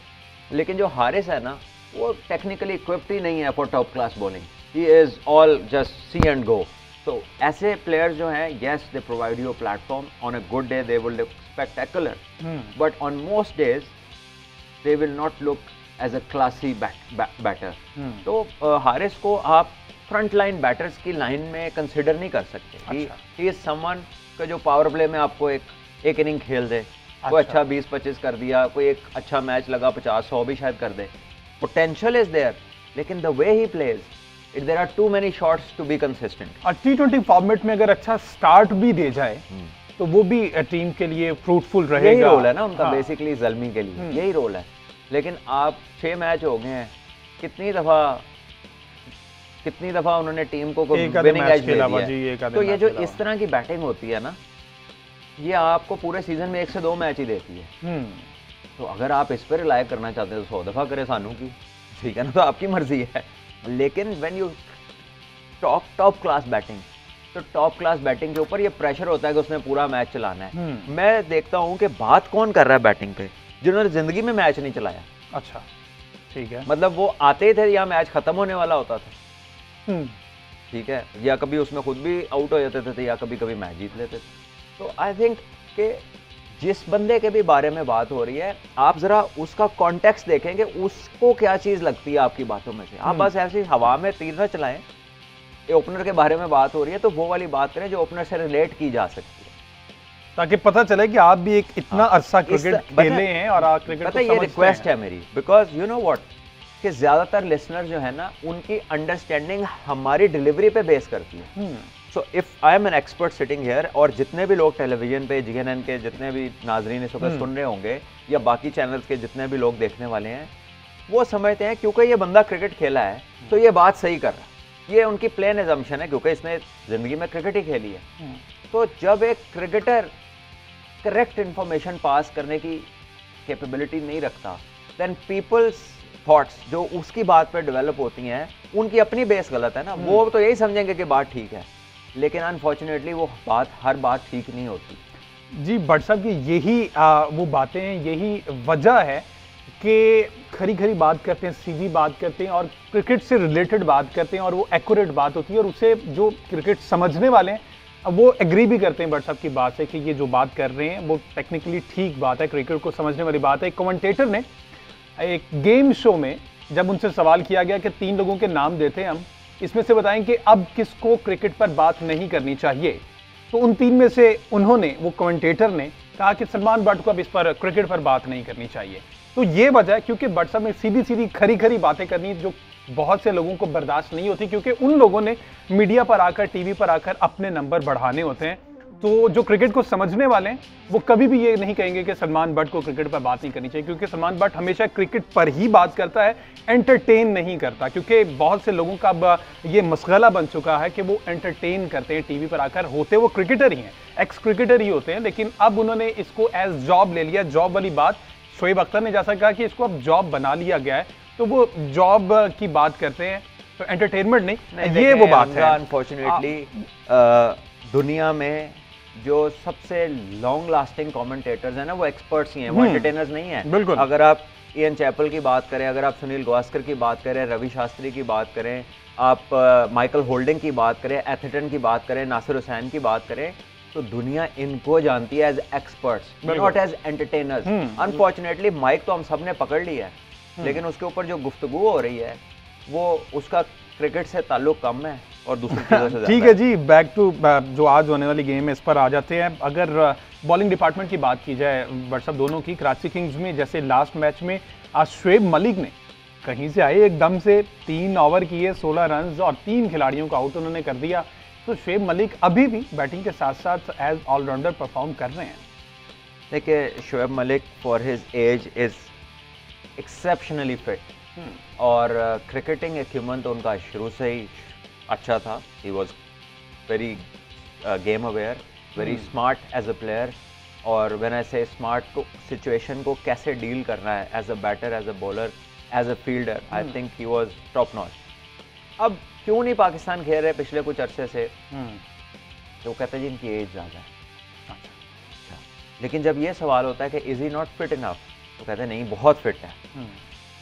लेकिन जो हारिस है ना, वो टेक्निकली इक्विप्ड ही नहीं है for top class bowling. He is all just see and go. तो ऐसे प्लेयर्स जो हैं, yes they provide you a platform, on a good day they will look spectacular, but on most days they will not look as a classy batter. तो हारिस को आप front line batters की line में consider नहीं कर सकते। He is someone का जो पावर प्ले में आपको एक इनिंग खेल दे, कोई अच्छा 20-25 कर दिया, कोई एक अच्छा मैच लगा 50-100 भी शायद कर दे। पोटेंशियल इज देयर, लेकिन the way he plays, there are too many shots to be consistent. और T20 फॉर्मेट में अगर अच्छा स्टार्ट भी दे जाए तो वो भी टीम के लिए फ्रूटफुल रहेगा। यही रोल है ना उनका, बेसिकली ज़ल्मी के लिए यही रोल है। लेकिन आप 6 मैच हो गए हैं, कितनी दफा उन्होंने टीम को विनिंग एज दे दिया। तो ये जो इस तरह की बैटिंग होती है ना, ये आपको पूरे सीजन में 1 से 2 मैच ही देती है। तो अगर आप इस पर रिलाय करना चाहते हैं तो 100 दफा करें सानू की, ठीक है ना, तो आपकी मर्जी है। लेकिन when you top class batting, तो टॉप क्लास बैटिंग के ऊपर ये प्रेशर होता है कि उसने पूरा मैच चलाना है। मैं देखता हूँ कि बात कौन कर रहा है बैटिंग पे, जिन्होंने जिंदगी में मैच नहीं चलाया। अच्छा, ठीक है, मतलब वो आते थे या मैच खत्म होने वाला होता था। ठीक है, या कभी उसमें खुद भी आउट हो जाते थे या कभी कभी मैच जीत लेते थे। तो आई थिंक कि जिस बंदे के भी बारे में बात हो रही है, आप जरा उसका कॉन्टेक्स्ट देखें कि उसको क्या चीज लगती है आपकी बातों में से। आप बस ऐसी हवा में तीर न चलाएं। ओपनर के बारे में बात हो रही है तो वो वाली बात करें जो ओपनर से रिलेट की जा सकती है, ताकि पता चले कि आप भी एक इतना अरसा क्रिकेट खेले हैं और आप क्रिकेट को समझते हैं। ये रिक्वेस्ट है मेरी, बिकॉज यू नो व्हाट, कि ज्यादातर लिसनर जो है ना, उनकी अंडरस्टैंडिंग हमारी डिलीवरी पे बेस करती है। So if I am an expert sitting here, और जितने भी लोग टेलीविजन पे जीएनएन के जितने भी नाजरीन इस वक्त सुन रहे होंगे या बाकी चैनल्स के जितने भी लोग देखने वाले हैं, वो समझते हैं क्योंकि ये बंदा क्रिकेट खेला है तो ये बात सही कर रहा है। ये उनकी प्लेन एजम्पशन है क्योंकि इसने जिंदगी में क्रिकेट ही खेली है। तो जब एक क्रिकेटर करेक्ट इंफॉर्मेशन पास करने की कैपेबिलिटी नहीं रखता, देन पीपल्स थॉट्स जो उसकी बात पर डेवलप होती हैं, उनकी अपनी बेस गलत है ना। वो तो यही समझेंगे कि बात ठीक है, लेकिन अनफॉर्चुनेटली वो बात हर बात ठीक नहीं होती। जी भट्ट साहब की यही वो बातें हैं, यही वजह है कि खरी खरी बात करते हैं, सीधी बात करते हैं और क्रिकेट से रिलेटेड बात करते हैं और वो एक्यूरेट बात होती है और उसे जो क्रिकेट समझने वाले हैं अब वो एग्री भी करते हैं भट्ट साहब की बात से कि ये जो बात कर रहे हैं वो टेक्निकली ठीक बात है, क्रिकेट को समझने वाली बात है। एक कमेंटेटर ने एक गेम शो में जब उनसे सवाल किया गया कि 3 लोगों के नाम देते हैं हम, इसमें से बताएं कि अब किसको क्रिकेट पर बात नहीं करनी चाहिए, तो उन 3 में से उन्होंने, वो कमेंटेटर ने कहा कि सलमान बट को अब इस पर क्रिकेट पर बात नहीं करनी चाहिए। तो ये वजह है क्योंकि बट साहब ने सीधी सीधी खरी खरी बातें करनी जो बहुत से लोगों को बर्दाश्त नहीं होती, क्योंकि उन लोगों ने मीडिया पर आकर, टीवी पर आकर अपने नंबर बढ़ाने होते हैं। तो जो क्रिकेट को समझने वाले हैं वो कभी भी ये नहीं कहेंगे कि सलमान बट को क्रिकेट पर बात नहीं करनी चाहिए, क्योंकि सलमान बट हमेशा क्रिकेट पर ही बात करता है, एंटरटेन नहीं करता। क्योंकि बहुत से लोगों का अब ये मसगला बन चुका है कि वो एंटरटेन करते हैं टीवी पर आकर, होते वो क्रिकेटर ही हैं, एक्स क्रिकेटर ही होते हैं, लेकिन अब उन्होंने इसको एज जॉब ले लिया। जॉब वाली बात शोएब अख्तर ने जैसा कहा कि इसको अब जॉब बना लिया गया है, तो वो जॉब की बात करते हैं, तो एंटरटेनमेंट नहीं ये वो बात है। अनफॉर्चुनेटली दुनिया में जो सबसे लॉन्ग लास्टिंग कमेंटेटर्स हैं ना, वो एक्सपर्ट्स ही हैं, वो एंटरटेनर्स नहीं हैं। बिल्कुल। अगर आप इयन चैपल की बात करें, अगर आप सुनील गावस्कर की बात करें, रवि शास्त्री की बात करें, आप माइकल होल्डिंग की बात करें, एथरटन की बात करें, नासिर हुसैन की बात करें, तो दुनिया इनको जानती है as experts, not as entertainers. Unfortunately mike तो हम सब ने पकड़ लिया है, लेकिन उसके ऊपर जो गुफ्तगू हो रही है वो उसका क्रिकेट से ताल्लुक कम है और दूसरी चीजों से। ठीक है जी, बैक टू जो आज होने वाली गेम है इस पर आ जाते हैं। अगर बॉलिंग डिपार्टमेंट की बात की जाए बट सब दोनों की, कराची किंग्स में जैसे लास्ट मैच में आज शोएब मलिक ने कहीं से आए एकदम से 3 ओवर किए, 16 रन और 3 खिलाड़ियों को आउट उन्होंने कर दिया। तो शोएब मलिक अभी भी बैटिंग के साथ साथ एज ऑलराउंडर परफॉर्म कर रहे हैं। देखिए, Shoaib Malik for his age is exceptionally fit, और क्रिकेटिंग एक्यूपमेंट तो उनका शुरू से ही अच्छा था। He was very game aware, very smart as a player, और व्हेन आई से स्मार्ट, को सिचुएशन को कैसे डील करना है as a batter, as a bowler, as a fielder, I think he was top notch. अब क्यों नहीं पाकिस्तान खेल रहे पिछले कुछ अरसे से, तो कहते हैं जी इनकी एज ज़्यादा है। अच्छा, लेकिन जब ये सवाल होता है कि is he not fit enough, तो कहते हैं नहीं बहुत फिट है।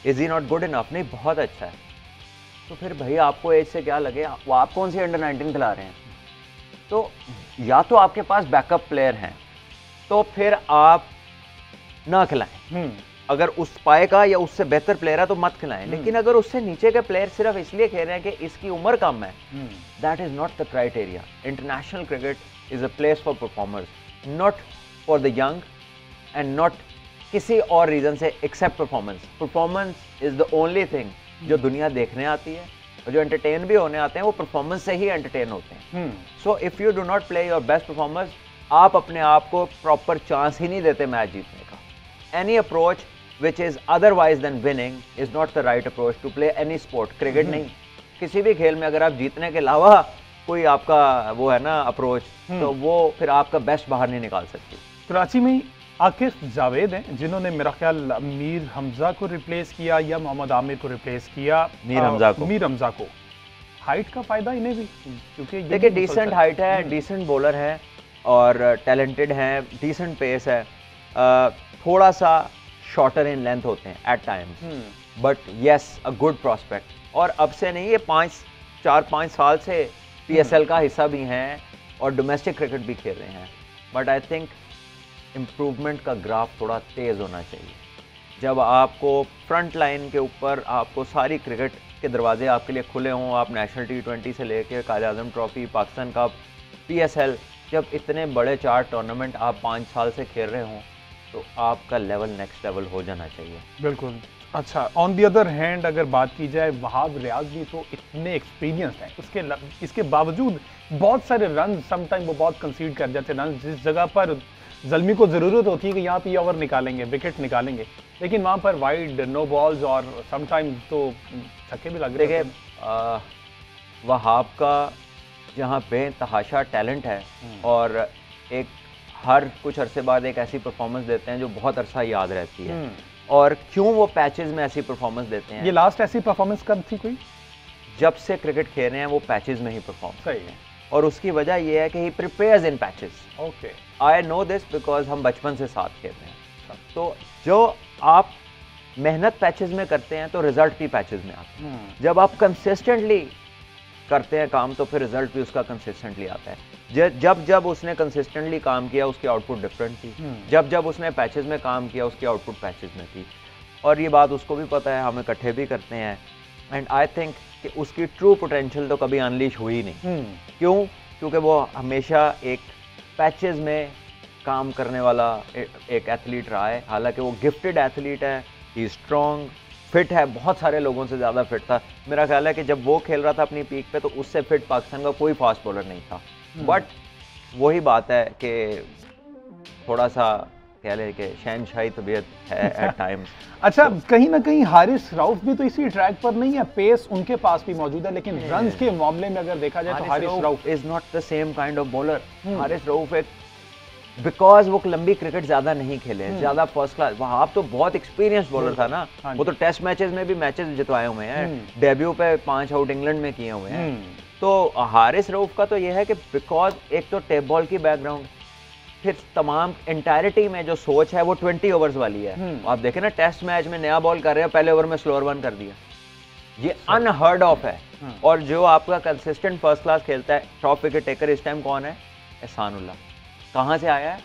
Is he not good enough, नहीं बहुत अच्छा है। तो फिर भाई आपको एज से क्या लगे, वो आप कौन सी अंडर 19 खिला रहे हैं? तो या तो आपके पास बैकअप प्लेयर हैं तो फिर आप ना खिलाएं, अगर उस पाए का या उससे बेहतर प्लेयर है तो मत खिलाएं। लेकिन अगर उससे नीचे के प्लेयर सिर्फ इसलिए खेल रहे हैं कि इसकी उम्र कम है, that is not the criteria. International cricket is a place for performers, not for the young and not किसी और रीजन से except performance. Performance is the only thing जो दुनिया देखने आती है, और जो एंटरटेन भी होने आते हैं वो परफॉर्मेंस से ही एंटरटेन होते हैं। So if you do not play your best performance, आप अपने आप को प्रॉपर चांस ही नहीं देते मैच जीतने का। Any approach which is otherwise than winning is not the right approach to play any sport, cricket नहीं, किसी भी खेल में अगर आप जीतने के अलावा कोई आपका वो है ना अप्रोच, तो वो फिर आपका बेस्ट बाहर नहीं निकाल सकती। कराची में आकिफ जावेद हैं जिन्होंने मेरा ख्याल मीर हमजा को रिप्लेस किया या मोहम्मद आमिर को रिप्लेस किया। मीर हमजा को हाइट का फायदा इन्हें भी, क्योंकि देखिए डिसेंट हाइट है, डिसेंट बॉलर है और टैलेंटेड है, डिसेंट पेस है, थोड़ा सा शॉर्टर इन लेंथ होते हैं at times, but yes a good prospect. और अब से नहीं, ये 4-5 साल से PSL का हिस्सा भी हैं और डोमेस्टिक क्रिकेट भी खेल रहे हैं, बट आई थिंक इम्प्रूवमेंट का ग्राफ थोड़ा तेज़ होना चाहिए। जब आपको फ्रंट लाइन के ऊपर आपको सारी क्रिकेट के दरवाजे आपके लिए खुले हों, आप नेशनल T20 से लेके काले-आज़म ट्रॉफी, पाकिस्तान कप, PSL, जब इतने बड़े 4 टूर्नामेंट आप 5 साल से खेल रहे हों, तो आपका लेवल नेक्स्ट लेवल हो जाना चाहिए। बिल्कुल। अच्छा, ऑन दी अदर हैंड अगर बात की जाए, वहाब रियाज भी तो इतने एक्सपीरियंस हैं, इसके बावजूद बहुत सारे रन समटाइम वो बहुत कंसीड कर जाते हैं रन, जिस जगह पर ज़ल्मी को ज़रूरत होती है कि यहाँ पे ओवर निकालेंगे, विकेट निकालेंगे, लेकिन वहाँ पर वाइड, नो बॉल्स और समटाइम्स तो छक्के भी लग रहे हैं। वहाब का जहाँ बेतहाशा टैलेंट है और एक हर कुछ अरसे बाद एक ऐसी परफॉर्मेंस देते हैं जो बहुत अरसा याद रहती है। और क्यों वो पैचेस में ऐसी परफॉर्मेंस देते हैं? ये लास्ट ऐसी परफॉर्मेंस कब थी कोई? जब से क्रिकेट खेल रहे हैं वो पैचेस में ही परफॉर्म। सही है। और उसकी वजह ये है कि he prepares in patches. Okay, I know this because हम बचपन से साथ खेल रहे हैं। तो जो आप मेहनत पैचेस में करते हैं तो रिजल्ट भी पैचेस में आता है। जब आप कंसिस्टेंटली करते हैं काम तो फिर रिजल्ट भी उसका कंसिस्टेंटली आता है। जब जब उसने कंसिस्टेंटली काम किया उसकी आउटपुट डिफरेंट थी, जब जब उसने पैचेस में काम किया उसकी आउटपुट पैचेस में थी। और ये बात उसको भी पता है, हम इकट्ठे भी करते हैं। एंड आई थिंक कि उसकी ट्रू पोटेंशियल तो कभी अनलीश हुई नहीं। क्यों? क्योंकि वो हमेशा एक पैचेस में काम करने वाला एक एथलीट रहा है। हालांकि वो गिफ्टेड एथलीट है, ही स्ट्रॉन्ग, फिट है, बहुत सारे लोगों से ज़्यादा फिट था। मेरा ख्याल है कि जब वो खेल रहा था अपनी पीक पे तो उससे फिट पाकिस्तान का कोई फास्ट बॉलर नहीं था। बट वही बात है कि थोड़ा सा कह लें कि शहनशाही तबीयत है एट टाइम्स। अच्छा, कहीं ना कहीं हारिस रऊफ भी तो इसी ट्रैक पर नहीं है, पेस उनके पास भी मौजूद है, लेकिन रन्स के मामले में अगर देखा जाए तो Haris Rauf is not the same kind of bowler. Haris Rauf एक बिकॉज वो लंबी क्रिकेट ज्यादा नहीं खेले, ज्यादा फर्स्ट क्लास। वहां तो बहुत एक्सपीरियंस बॉलर था ना, वो तो टेस्ट मैचेस में भी मैचेस जितवाए हुए हैं, डेब्यू पे 5 आउट इंग्लैंड में किए हुए हैं। तो हारिस रऊफ का तो ये है कि बिकॉज एक तो टेप बॉल की बैकग्राउंड, फिर तमाम इंटायरिटी में जो सोच है वो 20 ओवर्स वाली है। आप देखें ना, टेस्ट मैच में नया बॉल कर रहे हैं, पहले ओवर में स्लोअर वन कर दिया, ये अनहर्ड ऑफ है। और जो आपका कंसिस्टेंट फर्स्ट क्लास खेलता है, टॉप विकेट टेकर इस टाइम कौन है? एहसानुल्लाह। कहाँ से आया है?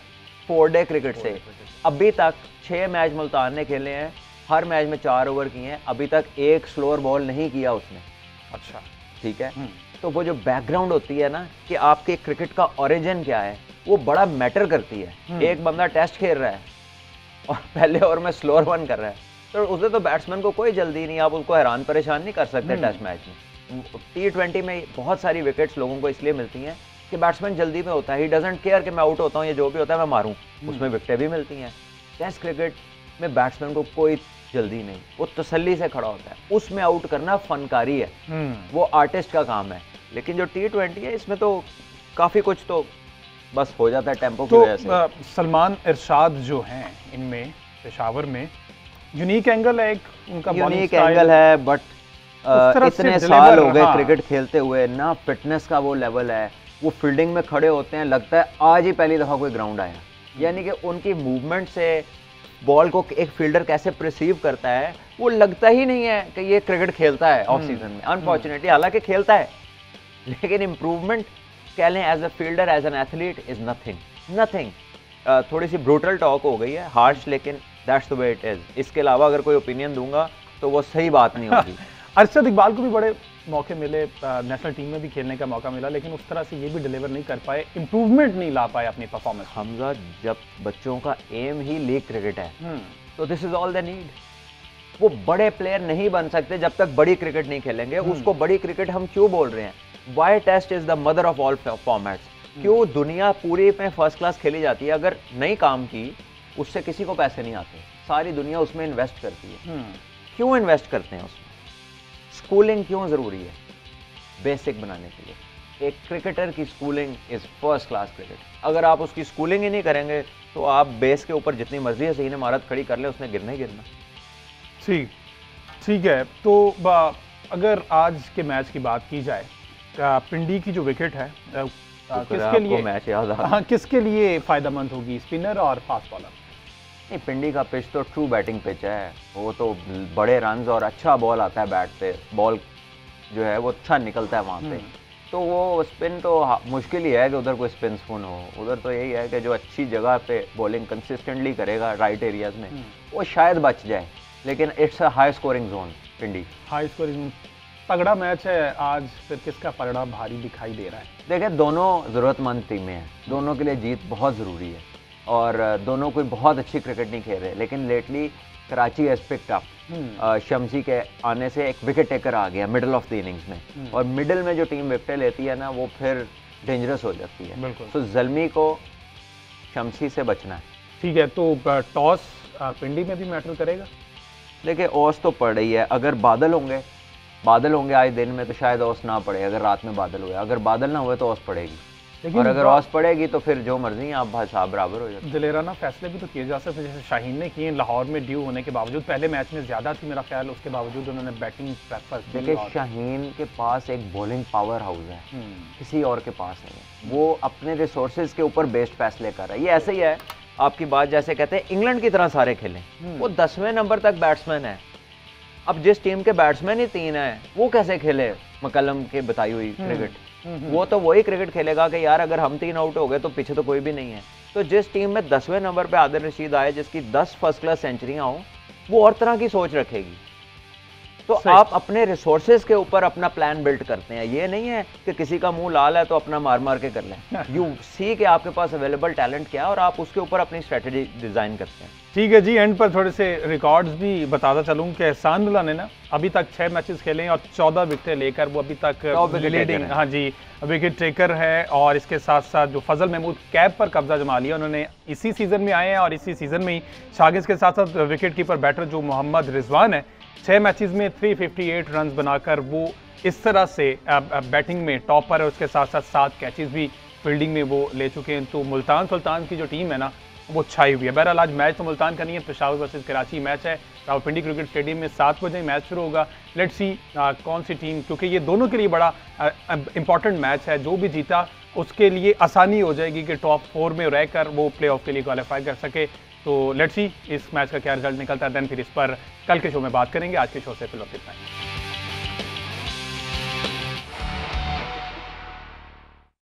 4 डे क्रिकेट से। अभी तक 6 मैच मुल्तान ने खेले हैं, हर मैच में 4 ओवर किए हैं, अभी तक एक स्लोअर बॉल नहीं किया उसने। अच्छा, ठीक है। तो वो जो बैकग्राउंड होती है ना कि आपके क्रिकेट का ओरिजिन क्या है, वो बड़ा मैटर करती है। एक बंदा टेस्ट खेल रहा है और पहले ओवर में स्लोअर वन कर रहा है, तो उसे तो बैट्समैन को कोई जल्दी नहीं, आप उसको हैरान परेशान नहीं कर सकते। टेस्ट मैच में T20 में बहुत सारी विकेट्स लोगों को इसलिए मिलती हैं कि बैट्समैन जल्दी में होता है, ही डजंट केयर कि मैं आउट होता हूँ या जो भी होता है मैं मारूं, उसमें विकेटें भी मिलती हैं। टेस्ट क्रिकेट में बैट्समैन को कोई जल्दी नहीं, वो तसल्ली से खड़ा होता है, उसमें आउट करना फनकारी है, वो आर्टिस्ट का काम है। लेकिन जो T20 है इसमें तो काफ़ी कुछ तो बस हो जाता है टेम्पो की वजह से। सलमान इरशाद जो हैं इनमें पेशावर में यूनिक एंगल है, एक उनका यूनिक एंगल है, बट इतने साल हो गए क्रिकेट खेलते हुए ना, फिटनेस का वो लेवल है, वो फील्डिंग में खड़े होते हैं, लगता है आज ही पहली दफ़ा कोई ग्राउंड आया। यानी कि उनकी मूवमेंट से बॉल को एक फील्डर कैसे परसीव करता है, वो लगता ही नहीं है कि ये क्रिकेट खेलता है ऑफ सीजन में। अनफॉर्चुनेटली हालांकि खेलता है, लेकिन इम्प्रूवमेंट कह लें as a fielder, as an athlete is nothing. थोड़ी सी ब्रूटल टॉक हो गई है, हार्श, लेकिन that's the way it is. इसके अलावा अगर कोई ओपिनियन दूंगा तो वो सही बात नहीं होगी। अरशद इकबाल को भी बड़े मौके मिले, नेशनल टीम में भी खेलने का मौका मिला, लेकिन उस तरह से ये भी डिलीवर नहीं कर पाए, इंप्रूवमेंट नहीं ला पाए अपनी परफॉर्मेंस। हमजा, जब बच्चों का एम ही लीग क्रिकेट है तो this is all the need. वो बड़े प्लेयर नहीं बन सकते जब तक बड़ी क्रिकेट नहीं खेलेंगे। उसको बड़ी क्रिकेट हम क्यों बोल रहे हैं? Why test is the mother of all formats. क्यों दुनिया पूरी में फर्स्ट क्लास खेली जाती है? अगर नहीं काम की, उससे किसी को पैसे नहीं आते, सारी दुनिया उसमें इन्वेस्ट करती है। क्यों इन्वेस्ट करते हैं उसमें? स्कूलिंग क्यों ज़रूरी है? बेसिक बनाने के लिए। एक क्रिकेटर की schooling is first class cricket. अगर आप उसकी स्कूलिंग ही नहीं करेंगे तो आप बेस के ऊपर जितनी मर्जी है सही ने महारत खड़ी कर ले, उसने गिरना ही गिरना। ठीक है। तो अगर आज के मैच की बात की जाए, पिंडी की जो विकेट है किसके लिए मैच याद आ? हाँ, किसके लिए फायदेमंद होगी, स्पिनर और फास्ट बॉलर? नहीं, पिंडी का पिच तो ट्रू बैटिंग पिच है, वो तो बड़े रन्स और अच्छा बॉल आता है बैट पे, बॉल जो है वो अच्छा निकलता है वहाँ पे, तो वो स्पिन तो मुश्किल ही है कि उधर कोई स्पिन स्पून हो। उधर तो यही है कि जो अच्छी जगह पे बॉलिंग कंसिस्टेंटली करेगा राइट एरियाज में वो शायद बच जाए, लेकिन it's a high scoring zone Pindi. High scoring तगड़ा मैच है आज, फिर किसका पलड़ा भारी दिखाई दे रहा है? देखिए दोनों ज़रूरतमंद टीमें हैं, दोनों के लिए जीत बहुत ज़रूरी है और दोनों कोई बहुत अच्छी क्रिकेट नहीं खेल रहे, लेकिन lately Karachi has picked up. Shamsi के आने से एक विकेट टेकर आ गया मिडिल ऑफ द इनिंग्स में, और मिडिल में जो टीम विकेटें लेती है ना वो फिर डेंजरस हो जाती है। तो ज़ल्मी को शम्सी से बचना है। ठीक है, तो टॉस पिंडी में भी मैटर करेगा? देखिए ओस तो पड़ रही है, अगर बादल होंगे आज दिन में तो शायद ओस ना पड़े, अगर रात में बादल हुए, अगर बादल ना हुए तो ओस पड़ेगी, और अगर ओस पड़ेगी तो फिर जो मर्जी आप भाई साहब बराबर हो जाए। दिलेराना फैसले भी तो किए जा सकते हैं, जैसे शाहीन ने किए लाहौर में ड्यू होने के बावजूद, पहले मैच में ज्यादा थी मेरा ख्याल, उसके बावजूद उन्होंने बैटिंग प्रेफर की। देखिए शाहीन के पास एक बॉलिंग पावर हाउस है, किसी और के पास नहीं है, वो अपने रिसोर्सेज के ऊपर बेस्ड फैसले कर रहा है। ये ऐसे ही है, आपकी बात जैसे कहते हैं इंग्लैंड की तरह सारे खेलें, वो 10वें नंबर तक बैट्समैन है। अब जिस टीम के बैट्समैन ही 3 है वो कैसे खेले मकलम के बताई हुई क्रिकेट? वो तो वही क्रिकेट खेलेगा कि यार अगर हम 3 आउट हो गए तो पीछे तो कोई भी नहीं है। तो जिस टीम में 10वें नंबर पे आदिल रशीद आए, जिसकी 10 फर्स्ट क्लास सेंचुरियां हो, वो और तरह की सोच रखेगी। तो आप अपने रिसोर्सेज के ऊपर अपना प्लान बिल्ड करते हैं, ये नहीं है कि किसी का मुंह लाल है तो अपना मार मार के कर लें। यू सी कि आपके पास अवेलेबल टैलेंट क्या है और आप उसके ऊपर अपनी स्ट्रेटजी डिजाइन करते हैं। ठीक है जी, एंड पर थोड़े से रिकॉर्ड्स भी बताता चलूं कि एहसानुल्लाह ने ना अभी तक 6 मैचेस खेले हैं और 14 विकेटें लेकर वो अभी तक लीडिंग, हाँ जी, विकेट टेकर है। और इसके साथ साथ जो फजल महमूद कैप पर कब्जा जमा लिया, उन्होंने इसी सीजन में आए हैं और इसी सीजन में ही शागिज के साथ साथ विकेट कीपर बैटर जो मोहम्मद रिजवान है 6 मैचेस में 358 रन बनाकर वो इस तरह से बैटिंग में टॉप पर है। उसके साथ साथ 7 कैचेस भी फील्डिंग में वो ले चुके हैं। तो मुल्तान सुल्तान की जो टीम है ना वो छाई हुई है। बहरहाल आज मैच तो मुल्तान का नहीं है, पेशावर वर्सेस कराची मैच है, रावलपिंडी क्रिकेट स्टेडियम में 7 बजे मैच शुरू होगा। लेट्स सी कौन सी टीम, क्योंकि ये दोनों के लिए बड़ा इंपॉर्टेंट मैच है, जो भी जीता उसके लिए आसानी हो जाएगी कि टॉप 4 में रहकर वो प्लेऑफ के लिए क्वालिफाई कर सके। तो लेट्स सी इस मैच का क्या रिजल्ट निकलता है, देन फिर इस पर कल के शो में बात करेंगे। आज के शो से फिलहाल इतना ही।